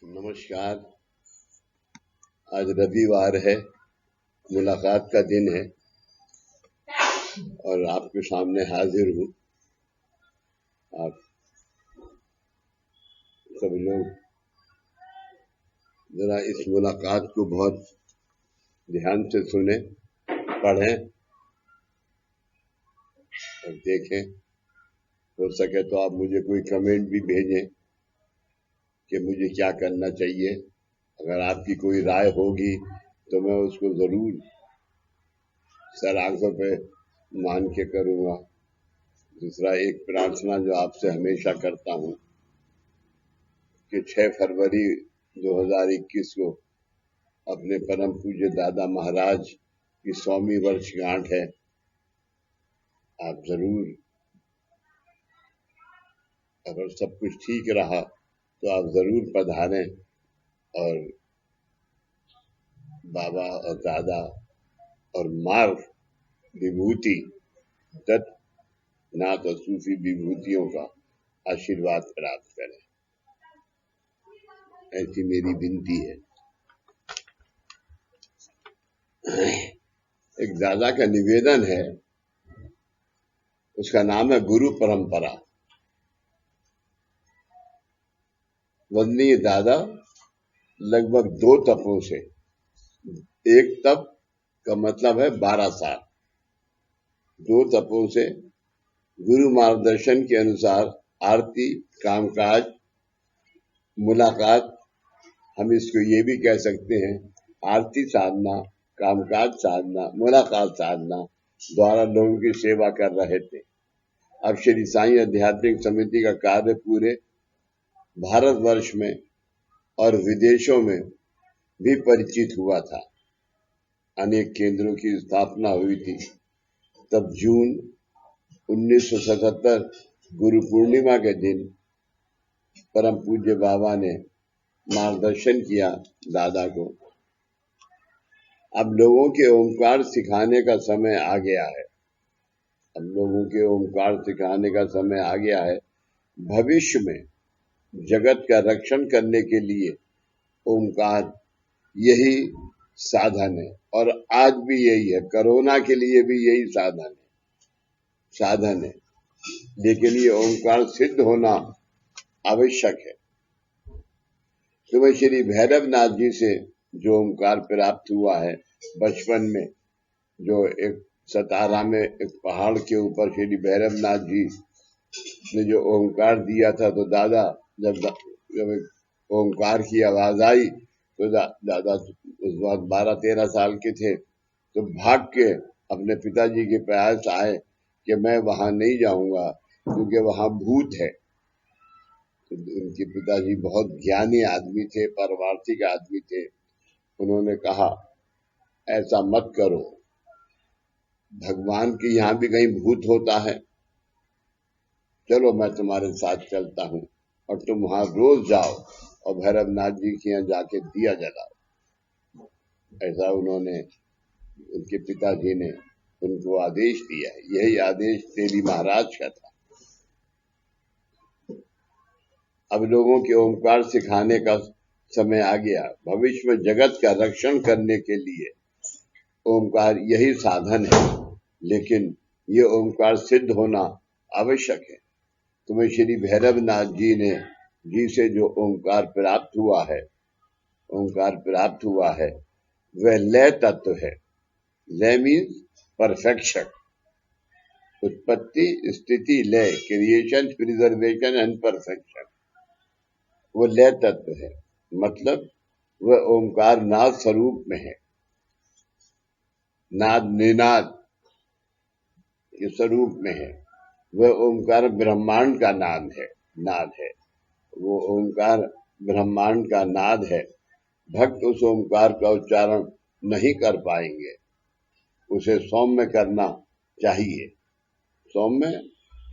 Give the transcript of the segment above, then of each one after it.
नमस्कार। आज रविवार है, मुलाकात का दिन है और आपके सामने हाजिर हूँ। आप सब लोग जरा इस मुलाकात को बहुत ध्यान से सुने, पढ़ें और देखें। हो सके तो आप मुझे कोई कमेंट भी भेजें कि मुझे क्या करना चाहिए। अगर आपकी कोई राय होगी तो मैं उसको जरूर सर आंखों पे मान के करूँगा। दूसरा, एक प्रार्थना जो आपसे हमेशा करता हूँ कि 6 फरवरी 2021 को अपने परम पूज्य दादा महाराज की 100वीं वर्षगांठ है। आप जरूर, अगर सब कुछ ठीक रहा तो आप जरूर पधारें और बाबा और दादा और मार्ग विभूति दत्त नाथ और सूफी विभूतियों का आशीर्वाद प्राप्त करें, ऐसी मेरी विनती है। एक दादा का निवेदन है, उसका नाम है गुरु परंपरा। वंदनीय दादा लगभग 2 तपों से, एक तप का मतलब है 12 साल, 2 तपों से गुरु मार्गदर्शन के अनुसार आरती, कामकाज, मुलाकात, हम इसको ये भी कह सकते हैं आरती साधना, कामकाज साधना, मुलाकात साधना द्वारा लोगों की सेवा कर रहे थे। अब श्री साईं आध्यात्मिक समिति का कार्य पूरे भारतवर्ष में और विदेशों में भी परिचित हुआ था। अनेक केंद्रों की स्थापना हुई थी। तब जून 1977 गुरु पूर्णिमा के दिन परम पूज्य बाबा ने मार्गदर्शन किया दादा को। अब लोगों के ओंकार सिखाने का समय आ गया है। अब लोगों के ओंकार सिखाने का समय आ गया है। भविष्य में जगत का रक्षण करने के लिए ओंकार यही साधन है और आज भी यही है। कोरोना के लिए भी यही साधन है, लेकिन ये ओंकार सिद्ध होना आवश्यक है। तो मैं श्री भैरवनाथ जी से जो ओंकार प्राप्त हुआ है बचपन में, जो एक सतारा में एक पहाड़ के ऊपर श्री भैरवनाथ जी ने जो ओंकार दिया था, तो दादा जब ओंकार की आवाज आई तो दादा उस वक्त 12-13 साल के थे, तो भाग के अपने पिताजी के पास आए कि मैं वहां नहीं जाऊंगा क्योंकि वहां भूत है। तो उनके पिताजी बहुत ज्ञानी आदमी थे, पारमार्थिक आदमी थे। उन्होंने कहा ऐसा मत करो, भगवान के यहाँ भी कहीं भूत होता है, चलो मैं तुम्हारे साथ चलता हूँ और तुम वहां रोज जाओ और भैरवनाथ जी के यहाँ जाके दिया जलाओ। ऐसा उन्होंने, उनके पिताजी ने उनको आदेश दिया है। यही आदेश तेली महाराज का था। अब लोगों के ओंकार सिखाने का समय आ गया। भविष्य में जगत का रक्षण करने के लिए ओंकार यही साधन है, लेकिन ये ओंकार सिद्ध होना आवश्यक है। तुम्हें श्री भैरवनाथ जी से जो ओंकार प्राप्त हुआ है वह लय तत्व है। लय मीन्स परफेक्शन, उत्पत्ति, स्थिति, लय, क्रिएशन, प्रिजर्वेशन एंड परफेक्शन। वो लय तत्व है, मतलब वह ओंकार नाद स्वरूप में है। नाद निनाद के स्वरूप में है। वह ओंकार ब्रह्मांड का नाद है। वो ओंकार ब्रह्मांड का नाद है। भक्त उस ओंकार का उच्चारण नहीं कर पाएंगे, उसे सौम्य करना चाहिए। सौम्य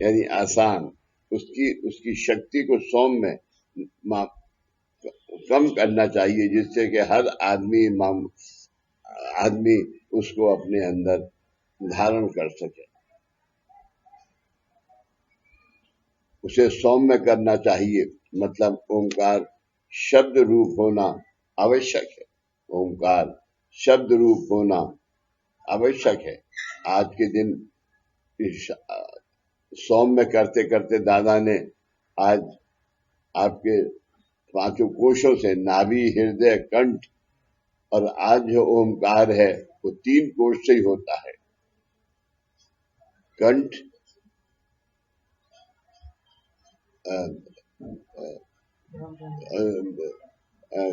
यानी आसान, उसकी शक्ति को सौम्य कम करना चाहिए, जिससे कि हर आदमी उसको अपने अंदर धारण कर सके। उसे सौम्य करना चाहिए, मतलब ओंकार शब्द रूप होना आवश्यक है। ओंकार शब्द रूप होना आवश्यक है। आज के दिन इस सौम्य करते करते दादा ने आज आपके पांचों कोशों से नाभि, हृदय, कंठ, और आज जो ओंकार है वो 3 कोश से ही होता है। कंठ,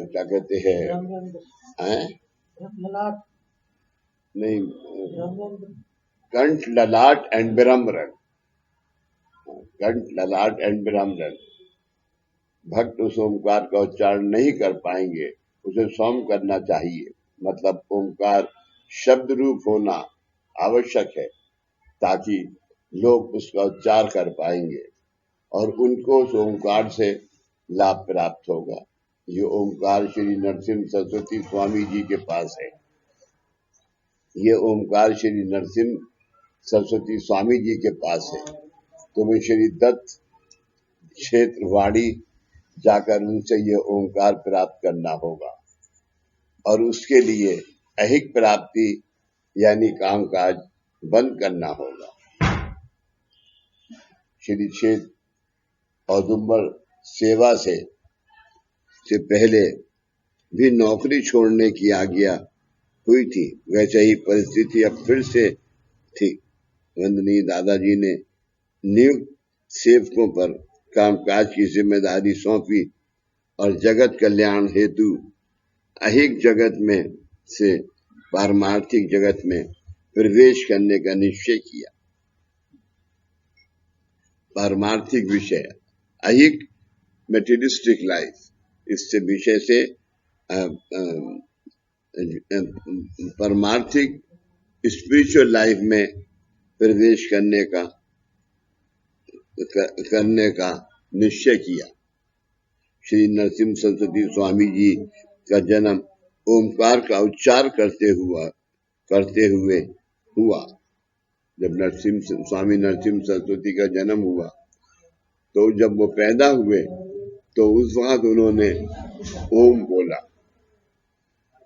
क्या कहते हैं, नहीं, कंठ, ललाट एंड ब्रह्मरण। कंठ, ललाट एंड ब्रह्मरण। भक्त उस ओंकार का उच्चारण नहीं कर पाएंगे, उसे सौम्य करना चाहिए, मतलब ओंकार शब्द रूप होना आवश्यक है ताकि लोग उसका उच्चार कर पाएंगे और उनको उस ओंकार से लाभ प्राप्त होगा। ये ओंकार श्री नरसिंह सरस्वती स्वामी जी के पास है। ये ओंकार श्री नरसिंह सरस्वती स्वामी जी के पास है। तुम्हें श्री दत्त क्षेत्रवाड़ी जाकर उनसे ये ओंकार प्राप्त करना होगा और उसके लिए ऐहिक प्राप्ति यानी कामकाज बंद करना होगा। श्री क्षेत्र औदुंबर सेवा से पहले भी नौकरी छोड़ने की आज्ञा हुई थी, वैसे ही परिस्थिति अब फिर से थी। वंदनीय दादाजी ने नियुक्त सेवकों पर कामकाज की जिम्मेदारी सौंपी और जगत कल्याण हेतु अहिक जगत में से पारमार्थिक जगत में प्रवेश करने का निश्चय किया। पारमार्थिक विषय, अहिक मेटेरियलिस्टिक लाइफ, इससे विषय से परमार्थिक स्पिरिचुअल लाइफ में प्रवेश करने का निश्चय किया। श्री नरसिंह सरस्वती स्वामी जी का जन्म ओंकार का उच्चार करते हुए हुआ। जब स्वामी नरसिंह सरस्वती का जन्म हुआ तो जब वो पैदा हुए तो उस वक्त उन्होंने ओम बोला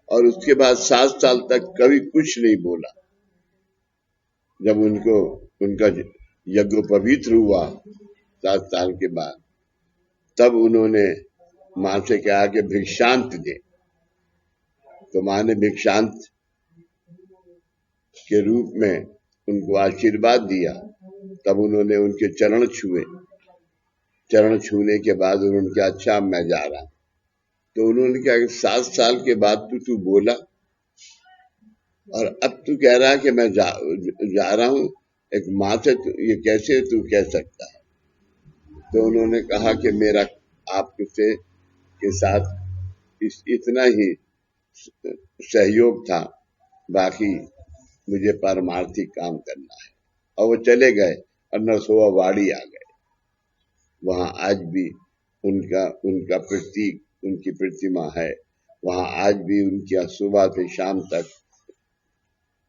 और उसके बाद 7 साल तक कभी कुछ नहीं बोला। जब उनका यज्ञोपवीत हुआ 7 साल के बाद, तब उन्होंने माँ से कहा कि भिक्षांत दे, तो माँ ने भिक्षांत के रूप में उनको आशीर्वाद दिया। तब उन्होंने उनके चरण छुए। चरण छूने के बाद उन्होंने कहा अच्छा मैं जा रहा हूं। तो उन्होंने कहा कि 7 साल के बाद तू बोला और अब तू कह रहा है कि मैं जा रहा हूं, एक माँ से ये कैसे तू कह सकता है। तो उन्होंने कहा कि मेरा आपसे के साथ इतना ही सहयोग था, बाकी मुझे पारमार्थिक काम करना है। और वो चले गए और नरसोवा वाड़ी आ गए। वहां आज भी उनका प्रतीक, उनकी प्रतिमा है। वहां आज भी उनकी सुबह से शाम तक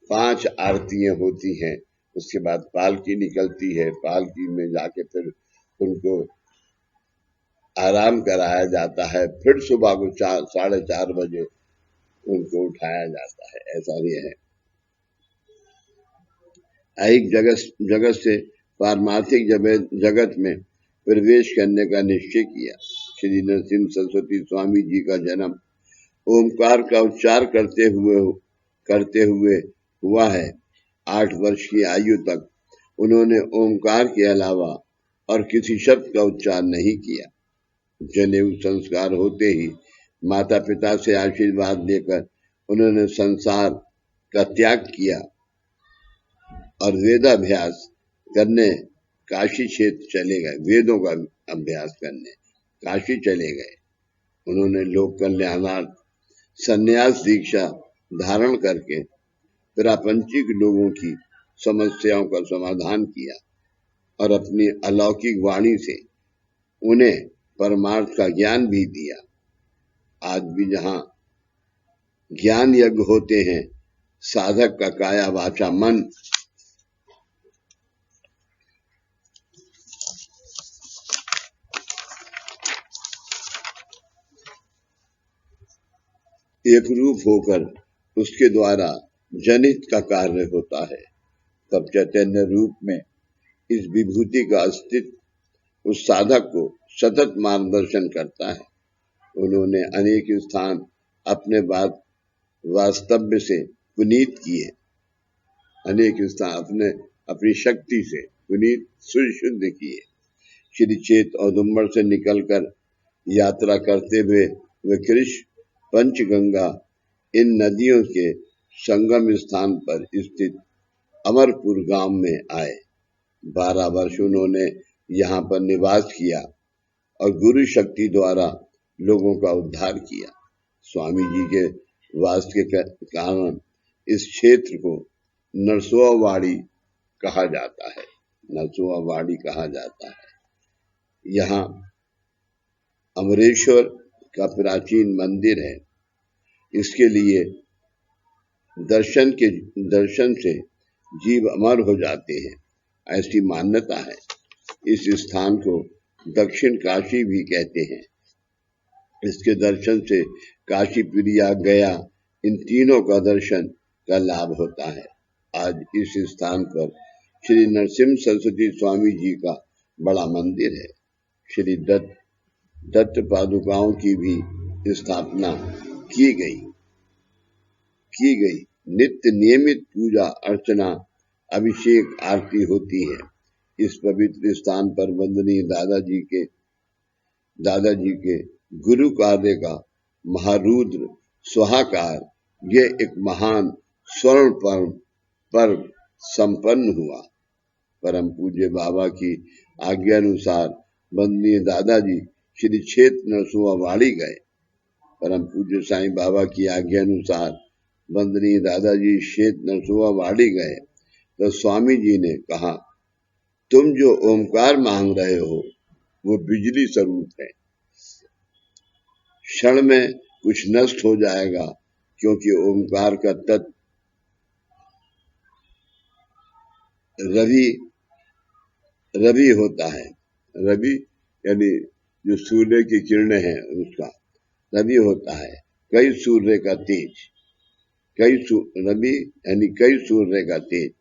5 आरतियां होती हैं। उसके बाद पालकी निकलती है। पालकी में जाके फिर उनको आराम कराया जाता है। फिर सुबह को 4:30 बजे उनको उठाया जाता है। ऐसा ही है। ऐहिक जगत से पारमार्थिक जगत में प्रवेश करने का निश्चय किया। श्री नरसिंह सरस्वती स्वामी जी का जन्म ओंकार का उच्चार करते हुए हुआ है। 8 वर्ष की आयु तक उन्होंने ओंकार के अलावा और किसी शब्द का उच्चार नहीं किया। जनेऊ संस्कार होते ही माता पिता से आशीर्वाद लेकर उन्होंने संसार का त्याग किया और वेदाभ्यास करने काशी क्षेत्र चले गए। वेदों का अभ्यास करने काशी चले गए। उन्होंने लोक कल्याणार्थ संन्यास दीक्षा धारण करके प्रापंचिक लोगों की समस्याओं का समाधान किया और अपनी अलौकिक वाणी से उन्हें परमार्थ का ज्ञान भी दिया। आज भी जहां ज्ञान यज्ञ होते हैं, साधक का काया वाचा मन एक रूप होकर उसके द्वारा जनित का कार्य होता है, तब चैतन्य रूप में इस विभूति का अस्तित्व उस साधक को सतत मार्गदर्शन करता है। उन्होंने अनेक स्थान अपने बात वास्तव्य से पुनीत किए, अनेक स्थान अपनी शक्ति से पुनीत शुद्ध किए। श्री चेत औदुंबर से निकलकर यात्रा करते हुए वे कृष्ण पंचगंगा इन नदियों के संगम स्थान पर स्थित अमरपुर गांव में आए। 12 वर्ष उन्होंने यहाँ पर निवास किया और गुरु शक्ति द्वारा लोगों का उद्धार किया। स्वामी जी के वास के कारण इस क्षेत्र को नरसोवाड़ी कहा जाता है, नरसोवाड़ी कहा जाता है। यहाँ अमरेश्वर का प्राचीन मंदिर है। इसके लिए दर्शन से जीव अमर हो जाते हैं, ऐसी मान्यता है। इस स्थान को दक्षिण काशी भी कहते हैं। इसके दर्शन से काशी, प्रयाग, गया इन तीनों का दर्शन का लाभ होता है। आज इस स्थान पर श्री नरसिंह सरस्वती स्वामी जी का बड़ा मंदिर है। श्री दत्त पादुकाओं की भी स्थापना की गई। नित्य नियमित पूजा अर्चना, अभिषेक, आरती होती है। इस पवित्र स्थान पर वंदनीय दादाजी के गुरु कार्य का महारुद्र स्वाहाकार ये एक महान स्वर्ण पर्व संपन्न हुआ। परम पूज्य बाबा की आज्ञा अनुसार वंदनीय दादाजी श्री क्षेत्र नरसोवाड़ी गए। परम पूज्य साईं बाबा की आज्ञा अनुसार वंदनीय दादाजी क्षेत्र नरसोवाड़ी गए तो स्वामी जी ने कहा, तुम जो ओमकार मांग रहे हो वो बिजली स्वरूप है, क्षण में कुछ नष्ट हो जाएगा, क्योंकि ओमकार का तत्व रवि होता है। रवि यानी जो सूर्य की किरणें हैं उसका रवि होता है। कई सूर्य का तेज, रवि यानी कई सूर्य का तेज।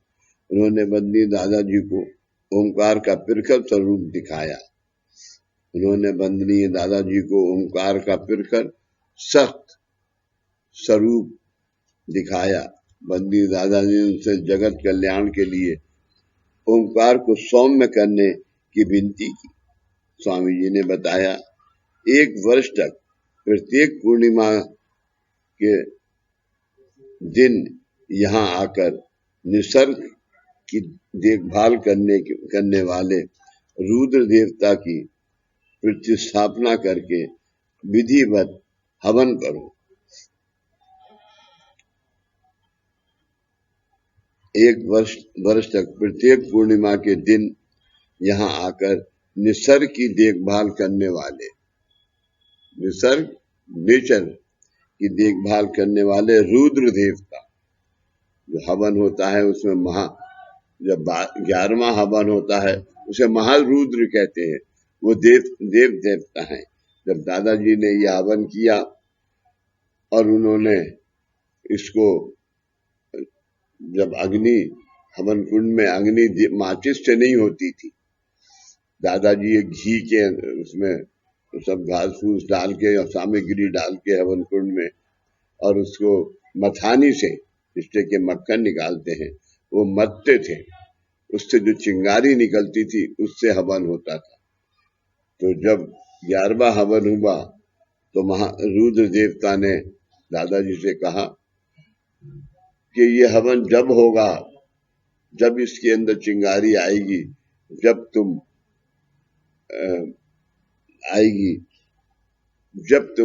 उन्होंने वंदनीय दादाजी को ओंकार का प्रखर स्वरूप दिखाया। उन्होंने वंदनीय दादाजी को ओंकार का प्रखर सख्त स्वरूप दिखाया। वंदनीय दादाजी ने उनसे जगत कल्याण के लिए ओंकार को सौम्य करने की विनती की। स्वामी जी ने बताया, 1 वर्ष तक प्रत्येक पूर्णिमा के दिन यहाँ आकर निसर्ग की देखभाल करने वाले रुद्र देवता की प्रतिस्थापना करके विधिवत हवन करो। 1 वर्ष तक प्रत्येक पूर्णिमा के दिन यहाँ आकर निसर्ग की देखभाल करने वाले, नेचर की देखभाल करने वाले रुद्र देवता, जो हवन होता है उसमें जब 11वां हवन होता है उसे महारुद्र कहते हैं। वो देवता हैं। जब दादाजी ने यह हवन किया और उन्होंने इसको, जब अग्नि हवन कुंड में अग्नि माचिस से नहीं होती थी, दादाजी घी के उसमें सब घास फूस डाल के और सामग्री डाल के हवन कुंड में, और उसको मथानी से जिससे के मक्खन निकालते हैं वो मथते थे। उससे जो चिंगारी निकलती थी उससे हवन होता था। तो जब 11वां हवन हुआ तो रुद्र देवता ने दादाजी से कहा कि ये हवन जब होगा, जब इसके अंदर चिंगारी आएगी, जब तुम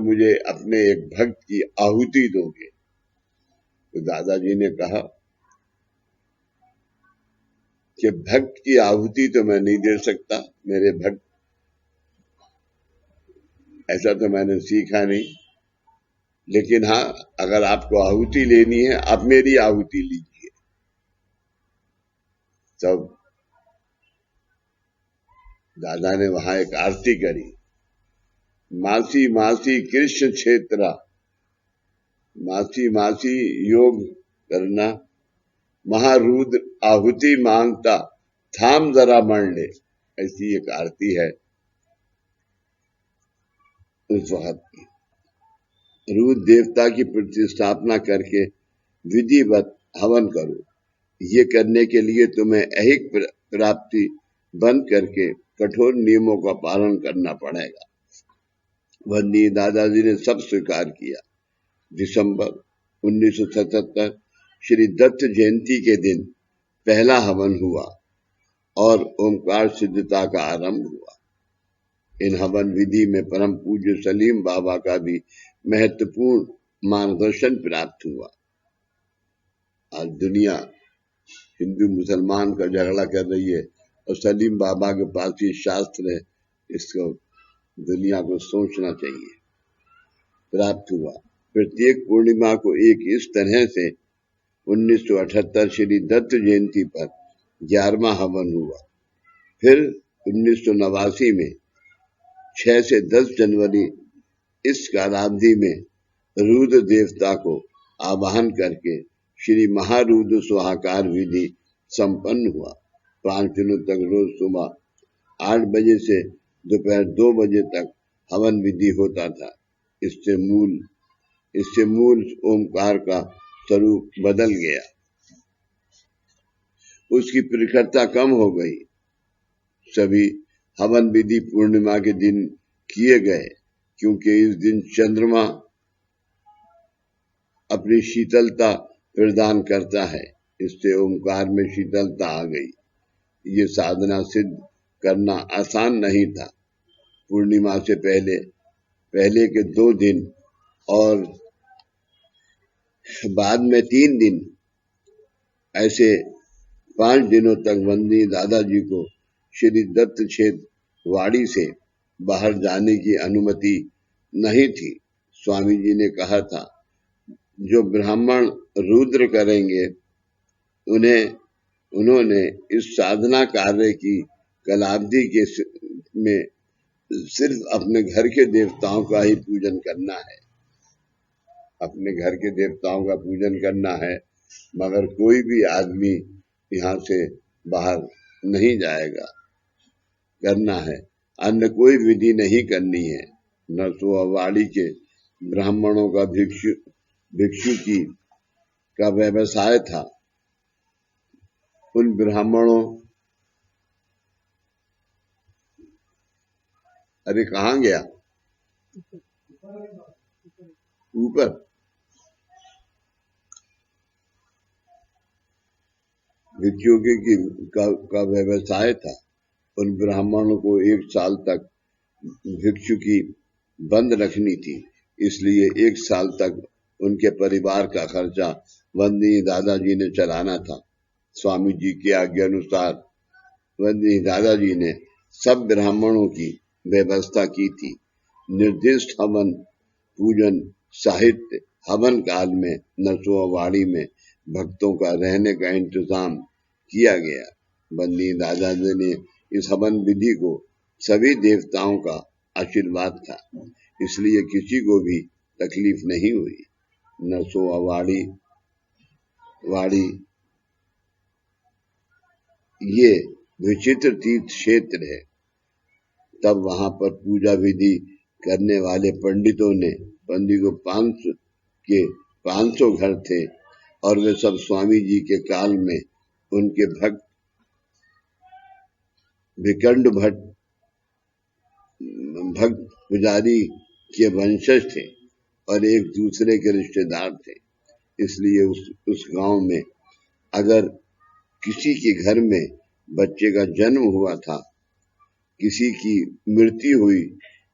मुझे अपने एक भक्त की आहुति दोगे। तो दादाजी ने कहा कि भक्त की आहुति तो मैं नहीं दे सकता, मेरे भक्त, ऐसा तो मैंने सीखा नहीं। लेकिन हाँ, अगर आपको आहुति लेनी है आप मेरी आहुति लीजिए। तब दादा ने वहां एक आरती करी, मासी मासी कृष्ण क्षेत्रा मासी मासी योग करना, महारुद्र आहुति मांगता, थाम जरा मर ले। ऐसी एक आरती है उस वक्त। रुद्र देवता की प्रतिष्ठापना करके विधिवत हवन करो। ये करने के लिए तुम्हें ऐहिक प्राप्ति बंद करके कठोर नियमों का पालन करना पड़ेगा। वंदनीय दादाजी ने सब स्वीकार किया। दिसंबर 1977 श्री दत्त जयंती के दिन पहला हवन हुआ और ओमकार सिद्धता का आरंभ हुआ। इन हवन विधि में परम पूज्य सलीम बाबा का भी महत्वपूर्ण मार्गदर्शन प्राप्त हुआ। आज दुनिया हिंदू मुसलमान का झगड़ा कर रही है और सलीम बाबा के पास ये शास्त्र है, इसको दुनिया को सोचना चाहिए। प्राप्त हुआ। प्रत्येक पूर्णिमा को एक इस तरह से 1978 श्री दत्त जयंती पर 11वां हवन हुआ। फिर 1989 में 6 से 10 जनवरी इस कालावधि में रुद्र देवता को आवाहन करके श्री महारुद्र स्वाहाकार विधि संपन्न हुआ। 5 दिनों तक रोज सुबह 8 बजे से दोपहर 2 बजे तक हवन विधि होता था। इससे मूल ओमकार का स्वरूप बदल गया, उसकी प्रखरता कम हो गई। सभी हवन विधि पूर्णिमा के दिन किए गए, क्योंकि इस दिन चंद्रमा अपनी शीतलता प्रदान करता है। इससे ओमकार में शीतलता आ गई। ये साधना सिद्ध करना आसान नहीं था। पूर्णिमा से पहले के 2 दिन और बाद में 3 दिन, ऐसे 5 दिनों तक वंदनीय दादाजी को श्री दत्त क्षेत्र वाड़ी से बाहर जाने की अनुमति नहीं थी। स्वामी जी ने कहा था, जो ब्राह्मण रुद्र करेंगे उन्होंने इस साधना कार्य की कालावधि में सिर्फ अपने घर के देवताओं का ही पूजन करना है। अपने घर के देवताओं का पूजन करना है, मगर कोई भी आदमी यहाँ से बाहर नहीं जाएगा। करना है, अन्य कोई विधि नहीं करनी है। नरसोवाड़ी के ब्राह्मणों का भिक्षुकी का व्यवसाय था। उन ब्राह्मणों, अरे कहाँ गया? ऊपर भिक्षुकी का व्यवसाय था। उन ब्राह्मणों को 1 साल तक भिक्षुकी बंद रखनी थी, इसलिए 1 साल तक उनके परिवार का खर्चा वंदनीय दादाजी ने चलाना था। स्वामी जी की आज्ञा अनुसार वंदनीय दादाजी ने सब ब्राह्मणों की व्यवस्था की थी। निर्दिष्ट हवन पूजन साहित्य हवन काल में नरसोवाड़ी में भक्तों का रहने का इंतजाम किया गया। वंदनीय दादाजी ने इस हवन विधि को सभी देवताओं का आशीर्वाद था, इसलिए किसी को भी तकलीफ नहीं हुई। नरसोवाड़ी ये विचित्र तीर्थ क्षेत्र है। तब वहां पर पूजा विधि करने वाले पंडितों को 500 घर थे और वे सब स्वामी जी के काल में उनके भक्त विकंड भक्त पुजारी के वंशज थे और एक दूसरे के रिश्तेदार थे। इसलिए उस गांव में अगर किसी के घर में बच्चे का जन्म हुआ था, किसी की मृत्यु हुई,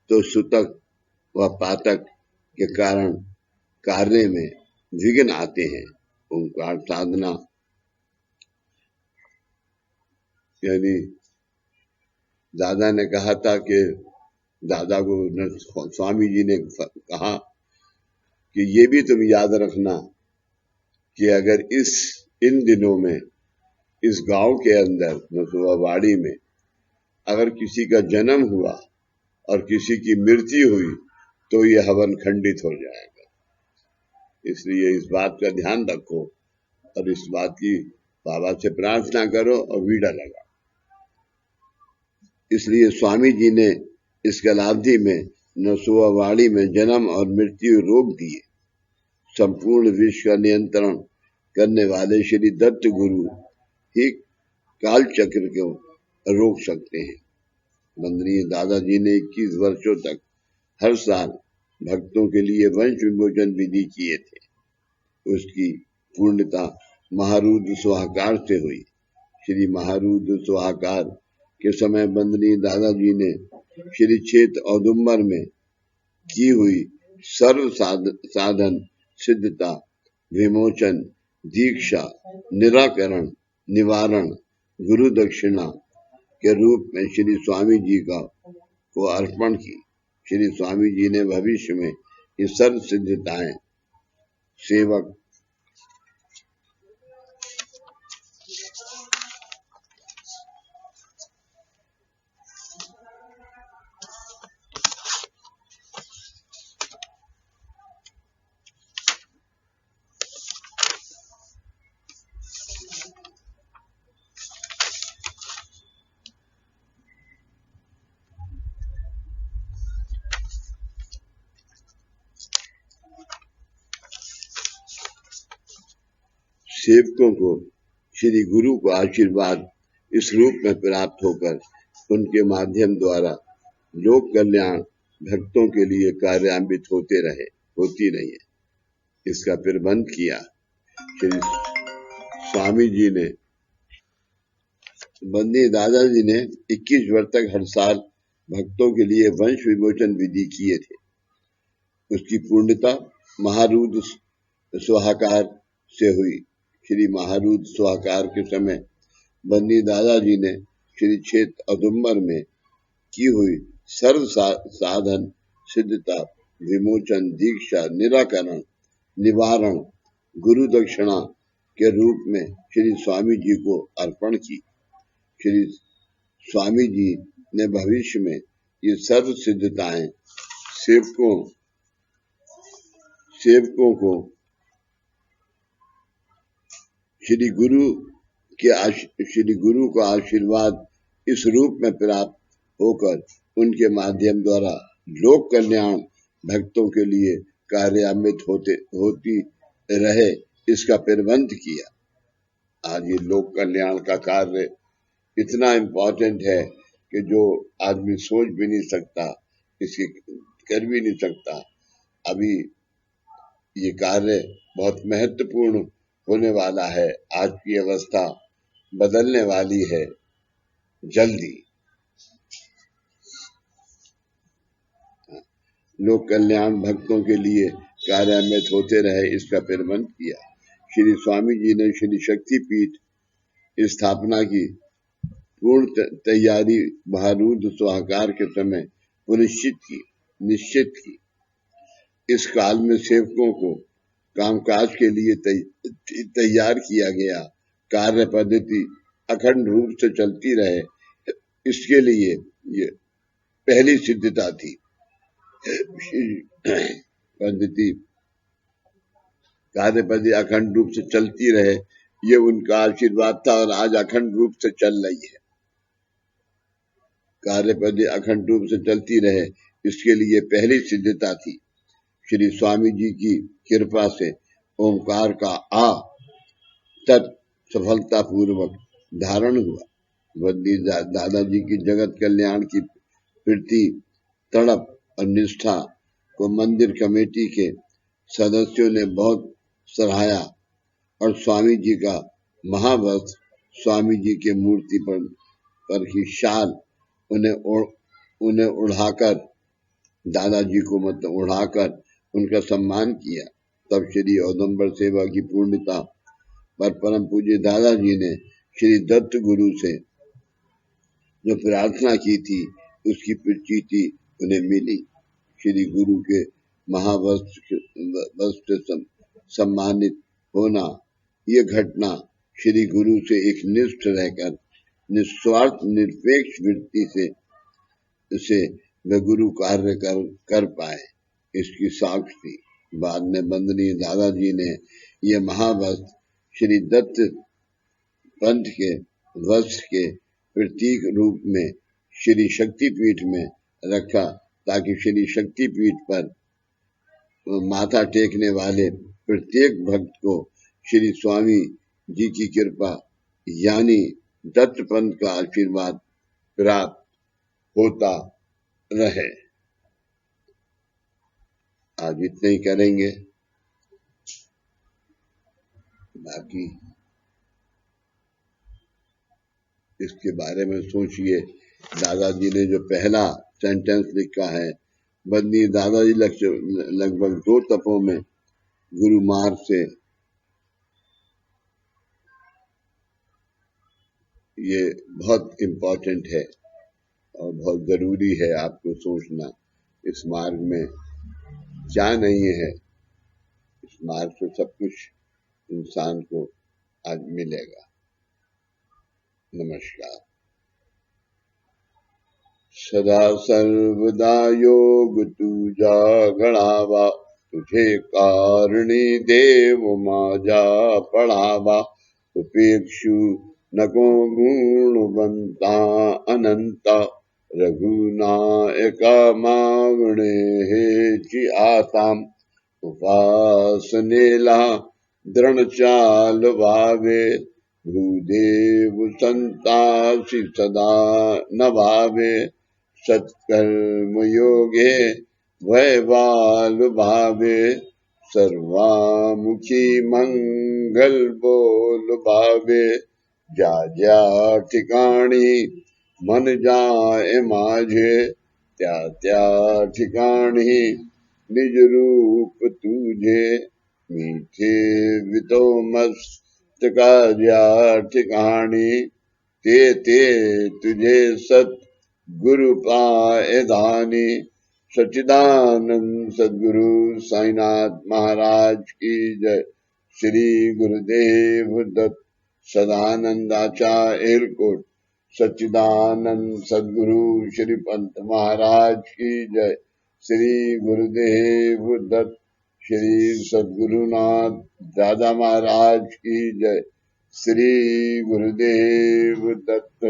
तो सुतक व पातक के कारण कार्य में विघ्न आते हैं। ओंकार साधना यानी दादा ने कहा था कि दादा को स्वामी जी ने कहा कि ये भी तुम याद रखना कि अगर इन दिनों में इस गांव के अंदर नरसोवाड़ी में अगर किसी का जन्म हुआ और किसी की मृत्यु हुई तो ये हवन खंडित हो जाएगा। इसलिए इस बात का ध्यान रखो और इस बात की बाबा से प्रार्थना करो और वीड़ा लगा। इसलिए स्वामी जी ने इस कालावधि में नसुआवाड़ी में जन्म और मृत्यु रोक दिए। संपूर्ण विश्व का नियंत्रण करने वाले श्री दत्त गुरु ही काल चक्र को रोक सकते हैं। वंदनीय दादाजी ने 21 वर्षों तक हर साल भक्तों के लिए वंश विमोचन विधि किए थे। उसकी पूर्णता महारुद्र स्वाहाकार से हुई। श्री महारुद्र स्वाहाकार के समय वंदनीय दादाजी ने श्री क्षेत्र औदुंबर में की हुई सर्व साधन सिद्धता विमोचन दीक्षा निराकरण निवारण गुरु दक्षिणा के रूप में श्री स्वामी जी को अर्पण की। श्री स्वामी जी ने भविष्य में ये सर्व सिद्धताएं सेवक सेवकों को श्री गुरु को आशीर्वाद इस रूप में प्राप्त होकर उनके माध्यम द्वारा लोक कल्याण भक्तों के लिए कार्यान्वित होती रही है। इसका प्रबंध किया। श्री स्वामी जी ने वंदनीय दादाजी ने 21 वर्ष तक हर साल भक्तों के लिए वंश विमोचन विधि किए थे। उसकी पूर्णता महारुद्र स्वाहाकार से हुई। श्री महारुद्र स्वाहाकार के समय वंदनीय दादाजी ने श्री क्षेत्र औदुंबर में की हुई सर्व साधन सिद्धता विमोचन दीक्षा निराकरण निवारण गुरु दक्षिणा के रूप में श्री स्वामी जी को अर्पण की। श्री स्वामी जी ने भविष्य में ये सर्व सिद्धताएं सेवकों को श्री गुरु का आशीर्वाद इस रूप में प्राप्त होकर उनके माध्यम द्वारा लोक कल्याण भक्तों के लिए कार्यान्वित होती रहे, इसका प्रबंध किया। आज ये लोक कल्याण का कार्य इतना इम्पोर्टेंट है कि जो आदमी सोच भी नहीं सकता, इसे कर भी नहीं सकता। अभी ये कार्य बहुत महत्वपूर्ण होने वाला है। आज की अवस्था बदलने वाली है जल्दी। लोक कल्याण भक्तों के लिए कार्यान्वित होते रहे, इसका प्रबंध किया। श्री स्वामी जी ने श्री शक्तिपीठ स्थापना की पूर्ण तैयारी महारुद्र स्वाहाकार के समय निश्चित की। इस काल में सेवकों को कामकाज के लिए तैयार किया गया। कार्य पद्धति अखंड रूप से चलती रहे, इसके लिए ये पहली सिद्धता थी। कार्य पद्धति अखंड रूप से चलती रहे, ये उनका आशीर्वाद था और आज अखंड रूप से चल रही है। कार्य पद्धति अखंड रूप से चलती रहे, इसके लिए पहली सिद्धता थी। श्री स्वामी जी की कृपा से ओंकार का आ तत् सफलता पूर्वक धारण हुआ। वंदनीय दादाजी की जगत कल्याण की प्रति तड़प और निष्ठा को मंदिर कमेटी के सदस्यों ने बहुत सराहा और स्वामी जी का महावस्त्र, स्वामी जी के मूर्ति पर की शाल उन्हें उड़ाकर दादाजी को उड़ाकर उनका सम्मान किया। तब श्री औदुंबर सेवा की पूर्णता पर परम पूज्य दादाजी ने श्री दत्त गुरु से जो प्रार्थना की थी, उसकी प्रचिति उन्हें मिली। श्री गुरु के महावस्त्र सम्मानित होना, ये घटना श्री गुरु से एक निष्ठ रहकर निस्वार्थ निरपेक्ष वृत्ति से वे गुरु कार्य कर पाए, इसकी साक्ष थी। बाद में बंदनी दादाजी ने ये महावस्त्र श्री दत्त पंथ के वस्त्र के प्रतीक रूप में श्री शक्तिपीठ में रखा, ताकि श्री शक्तिपीठ पर माथा टेकने वाले प्रत्येक भक्त को श्री स्वामी जी की कृपा यानी दत्त पंथ का आशीर्वाद प्राप्त होता रहे। आज इतने ही करेंगे, बाकी इसके बारे में सोचिए। दादाजी ने जो पहला सेंटेंस लिखा है, बंदी दादाजी लगभग 2 तपों में गुरु मार्ग से ये बहुत इम्पोर्टेंट है और बहुत जरूरी है आपको सोचना। इस मार्ग में क्या नहीं है, इस मार्ग से सब कुछ इंसान को आज मिलेगा। नमस्कार। सदा सर्वदा योग तुझा गणावा, तुझे कारणी देव माझा पडावा। उपेक्षु नको गुणवंता अनंता, रघुनायका मागणे हेची आसाम। उपासनेला दृढ चाल व्हावे, भूदेव संतासी सदा नभावे। सत्कर्म योगे वैवाल भावे, सर्वामुखी मंगल बोल भावे। जा जा ठिकाणी मन जाए माझे, त्या त्या ठिकाणी निज रूप तुझे। मीठे वितो मस्तका ज्या ठिकाणी, ते ते तुझे सत गुरु पाए धानी। सच्चिदानंद सद्गुरु साईनाथ महाराज की जय। श्री गुरुदेव दत्त सदानंदाचार्य एलकोट। सच्चिदानंद सद्गुरु श्री पंत महाराज की जय। श्री गुरुदेव दत्त श्री सद्गुरुनाथ दादा महाराज की जय। श्री गुरुदेव दत्त।